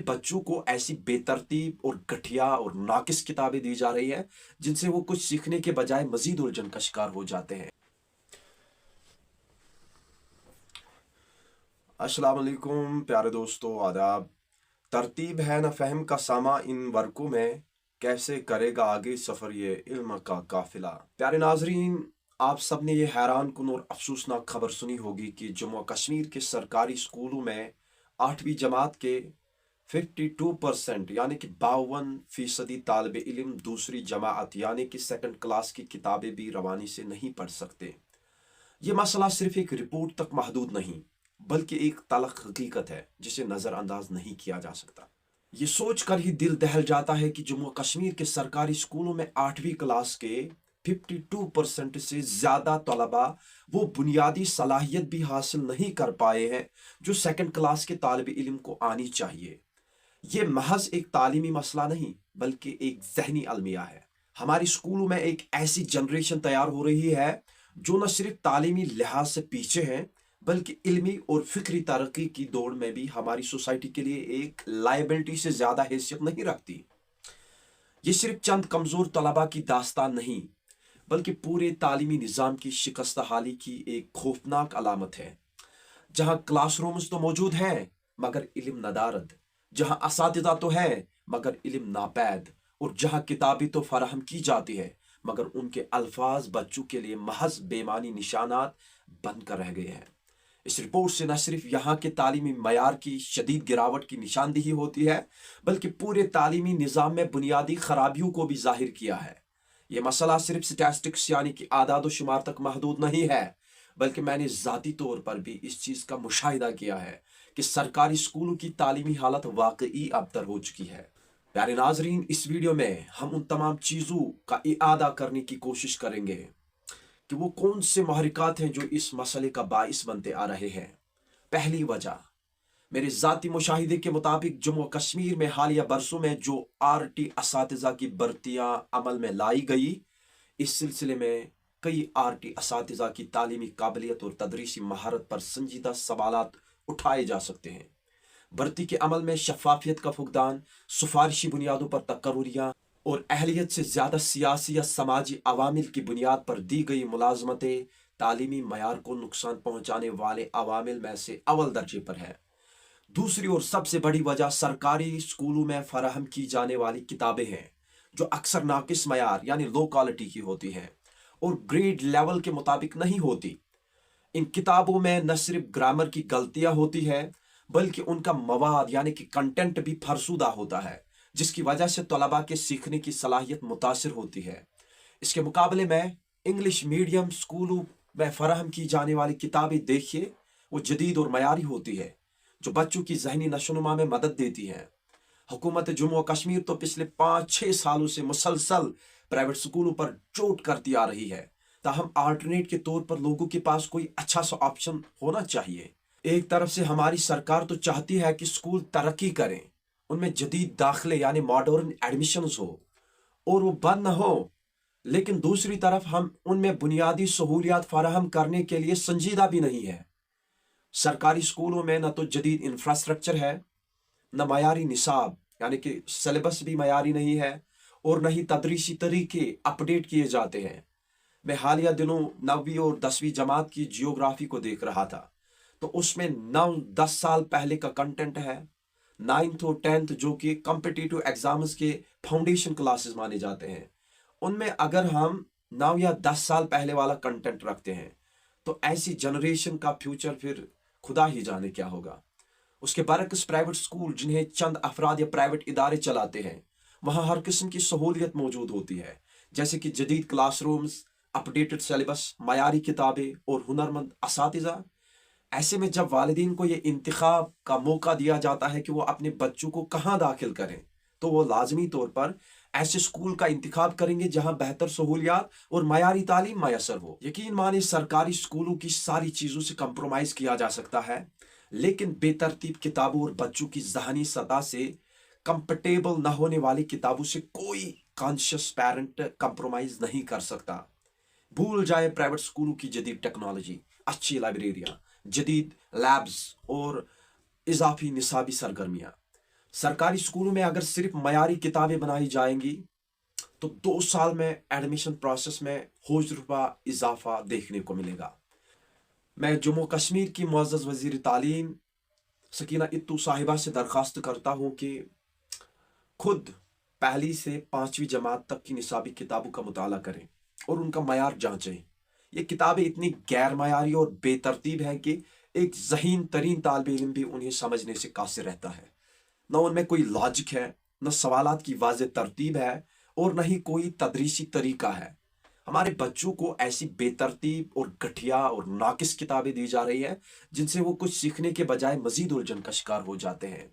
बच्चों को ऐसी बेतरतीब और घटिया और नाकिस किताबें दी जा रही हैं जिनसे वो कुछ सीखने के बजाय मजीद उलझन का शिकार हो जाते हैं। अस्सलाम वालेकुम प्यारे दोस्तों, आदाब। तरतीब है न फहम का सामा इन वर्कों में, कैसे करेगा आगे सफ़र ये इल्म का काफिला। प्यारे नाजरीन, आप सब ने ये हैरान कुन और अफसोसनाक खबर सुनी होगी कि जम्मू कश्मीर के सरकारी स्कूलों में 8वीं जमात के 52% यानी कि 52% तालिब इल्म दूसरी जमात यानी कि सेकंड क्लास की किताबें भी रवानी से नहीं पढ़ सकते। ये मसला सिर्फ एक रिपोर्ट तक महदूद नहीं बल्कि एक तलख हकीकत है जिसे नज़रअंदाज नहीं किया जा सकता। ये सोच कर ही दिल दहल जाता है कि जम्मू कश्मीर के सरकारी स्कूलों में 8वीं क्लास के 52% से ज़्यादा तलबा वो बुनियादी सलाहियत भी हासिल नहीं कर पाए हैं जो सेकंड क्लास के तालिब इल्म को आनी चाहिए। ये महज एक तालीमी मसला नहीं बल्कि एक ज़हनी अलमिया है। हमारे स्कूलों में एक ऐसी जनरेशन तैयार हो रही है जो न सिर्फ तालीमी लिहाज से पीछे हैं बल्कि इल्मी और फिक्री तरक्की की दौड़ में भी हमारी सोसाइटी के लिए एक लायबिलिटी से ज़्यादा हैसियत नहीं रखती। ये सिर्फ चंद कमज़ोर तलबा की दास्तान नहीं बल्कि पूरे तालीमी निज़ाम की शिकस्त हाली की एक खौफनाक अलामत है। जहाँ क्लासरूम्स तो मौजूद हैं मगर इल्म नदारद, जहाँ असातिज़ा तो है मगर इल्म नापैद, और जहाँ किताबें तो फराहम की जाती है मगर उनके अल्फाज बच्चों के लिए महज बेमानी निशानात बन कर रह गए हैं। इस रिपोर्ट से न सिर्फ यहाँ के तालीमी मयार की शदीद गिरावट की निशानदेही होती है बल्कि पूरे तालीमी निज़ाम में बुनियादी खराबियों को भी जाहिर किया है। ये मसला सिर्फ स्टैटिस्टिक्स यानी कि आदाद शुमार तक महदूद नहीं है बल्कि मैंने ज़ाती तौर पर भी इस चीज़ का मुशाहिदा किया है कि सरकारी स्कूलों की तालीमी हालत वाकई अबतर हो चुकी है। प्यारे नाजरीन, इस वीडियो में हम उन तमाम चीज़ों का इआदा करने की कोशिश करेंगे कि वो कौन से महरिकात हैं जो इस मसले का बाइस बनते आ रहे हैं। पहली वजह, मेरे ज़ाती मुशाहिदे के मुताबिक जम्मू कश्मीर में हालिया बरसों में जो आरटी असातिज़ा की भर्तियाँ अमल में लाई गई, इस सिलसिले में कई आरटी असातिज़ा की तालीमी काबिलियत और तदरीसी महारत पर संजीदा सवालात उठाए जा सकते हैं। भर्ती के अमल में शफाफियत का फुकदान, सिफारिशी बुनियादों पर तकर्रुरियाँ और अहलियत से ज़्यादा सियासी या समाजी अवामिल की बुनियाद पर दी गई मुलाजमतें तालीमी मयार को नुकसान पहुँचाने वाले अवामिल में से अव्वल दर्जे पर है। दूसरी और सबसे बड़ी वजह सरकारी स्कूलों में फराहम की जाने वाली किताबें हैं जो अक्सर नाकिस मयार यानी लो क्वालिटी की होती हैं और ग्रेड लेवल के मुताबिक नहीं होती। इन किताबों में न सिर्फ ग्रामर की गलतियां होती है बल्कि उनका मवाद यानी कि कंटेंट भी फरसूदा होता है जिसकी वजह से तलबा के सीखने की सलाहियत मुतासिर होती है। इसके मुकाबले में इंग्लिश मीडियम स्कूलों में फराहम की जाने वाली किताबें देखिए, वो जदीद और मयारी होती है जो बच्चों की जहनी नशोनुमा में मदद देती हैं। हुकूमत जम्मू कश्मीर तो पिछले 5-6 सालों से मुसलसल प्राइवेट स्कूलों पर चोट करती आ रही है, ताहम अल्टरनेट के तौर पर लोगों के पास कोई अच्छा सा ऑप्शन होना चाहिए। एक तरफ से हमारी सरकार तो चाहती है कि स्कूल तरक्की करें, उनमें जदीद दाखिले यानी मॉडर्न एडमिशन्स हो और वो बंद न हो, लेकिन दूसरी तरफ हम उनमें बुनियादी सहूलियात फराहम करने के लिए संजीदा भी नहीं है। सरकारी स्कूलों में न तो जदीद इंफ्रास्ट्रक्चर है, न मयारी निसाब यानी कि सिलेबस भी मयारी नहीं है और न ही तदरीसी तरीके अपडेट किए जाते हैं। मैं हालिया दिनों 9वीं और 10वीं जमात की जियोग्राफी को देख रहा था तो उसमें 9-10 साल पहले का कंटेंट है। 9th और 10th जो कि कॉम्पिटिटिव एग्जाम्स के फाउंडेशन क्लासेस माने जाते हैं, उनमें अगर हम 9 या 10 साल पहले वाला कंटेंट रखते हैं तो ऐसी जनरेशन का फ्यूचर फिर खुदा ही जाने क्या होगा। उसके बरक्स प्राइवेट स्कूल जिन्हें चंद अफराद या प्राइवेट इदारे चलाते हैं, वहाँ हर किस्म की सहूलियत मौजूद होती है जैसे कि जदीद क्लासरूम्स, अपडेटेड सिलेबस, मयारी किताबें और हुनरमंद असातिज़ा। ऐसे में जब वालिदीन को ये इंतखाब का मौका दिया जाता है कि वो अपने बच्चों को कहाँ दाखिल करें तो वो लाजमी तौर पर ऐसे स्कूल का इंतखाब करेंगे जहाँ बेहतर सहूलियात और मयारी तालीम मैसर हो। यकीन माने सरकारी स्कूलों की सारी चीज़ों से कंप्रोमाइज़ किया जा सकता है लेकिन बेतरतीब किताबों और बच्चों की ज़हनी सतह से कंफर्टेबल न होने वाली किताबों से कोई कॉन्शियस पेरेंट कंप्रोमाइज़ नहीं कर सकता। भूल जाए प्राइवेट स्कूलों की जदीद टेक्नोलॉजी, अच्छी लाइब्रेरियाँ, जदीद लैब्स और इजाफी निसाबी सरगर्मियाँ। सरकारी स्कूलों में अगर सिर्फ मयारी किताबें बनाई जाएंगी तो 2 साल में एडमिशन प्रोसेस में हौज-रुबा इजाफा देखने को मिलेगा। मैं जम्मू कश्मीर की मुअज़्ज़ज़ वज़ीर तालीम सकीना इत्तू साहिबा से दरख्वास्त करता हूँ कि खुद पहली से 5वीं जमात तक की निसाबी किताबों का मुताला करें और उनका मयार जांचें। ये किताबें इतनी गैर मयारी और बेतरतीब हैं कि एक ज़हीन तरीन तालिब इल्म भी उन्हें समझने से कासिर रहता है। न उनमें कोई लॉजिक है, न सवालात की वाज़ेह तरतीब है और न ही कोई तदरीसी तरीका है। हमारे बच्चों को ऐसी बेतरतीब और घटिया और नाकिस किताबें दी जा रही है जिनसे वो कुछ सीखने के बजाय मजीद उलझन का शिकार हो जाते हैं।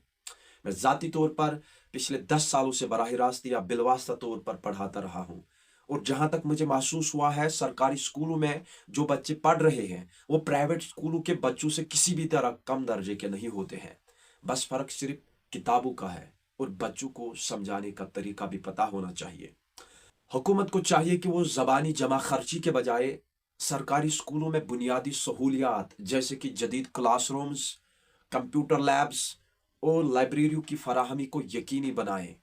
मैं ज़ाती तौर पर पिछले 10 सालों से बराह रास्त या बिलवास्ता तौर पर पढ़ाता रहा हूँ और जहाँ तक मुझे महसूस हुआ है सरकारी स्कूलों में जो बच्चे पढ़ रहे हैं वो प्राइवेट स्कूलों के बच्चों से किसी भी तरह कम दर्जे के नहीं होते हैं। बस फ़र्क सिर्फ किताबों का है और बच्चों को समझाने का तरीका भी पता होना चाहिए। हुकूमत को चाहिए कि वो ज़बानी जमा खर्ची के बजाय सरकारी स्कूलों में बुनियादी सहूलियात जैसे कि जदीद क्लासरूम्स, कंप्यूटर लैब्स और लाइब्रेरियों की फराहमी को यकीनी बनाएं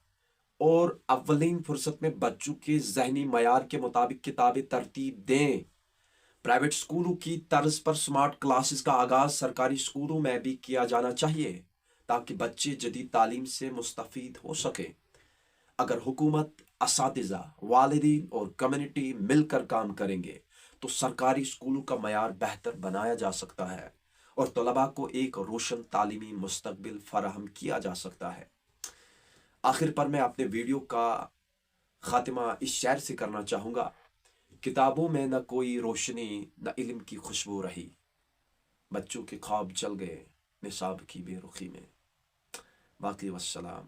और अव्वलीन फुर्सत में बच्चों के ज़हनी मयार के मुताबिक किताबें तरतीब दें। प्राइवेट स्कूलों की तर्ज पर स्मार्ट क्लासेस का आगाज़ सरकारी स्कूलों में भी किया जाना चाहिए ताकि बच्चे जदीद तालीम से मुस्तफ़ीद हो सकें। अगर हुकूमत, असातिज़ा, वालिदीन और कम्युनिटी मिलकर काम करेंगे तो सरकारी स्कूलों का मयार बेहतर बनाया जा सकता है और तलबा को एक रोशन तालीमी मुस्तकबिल फराहम किया जा सकता है। आखिर पर मैं अपने वीडियो का ख़ात्मा इस शेर से करना चाहूँगा, किताबों में न कोई रोशनी न इल्म की खुशबू रही, बच्चों के ख्वाब जल गए निसाब की बेरुखी में। बाकी वस्सलाम।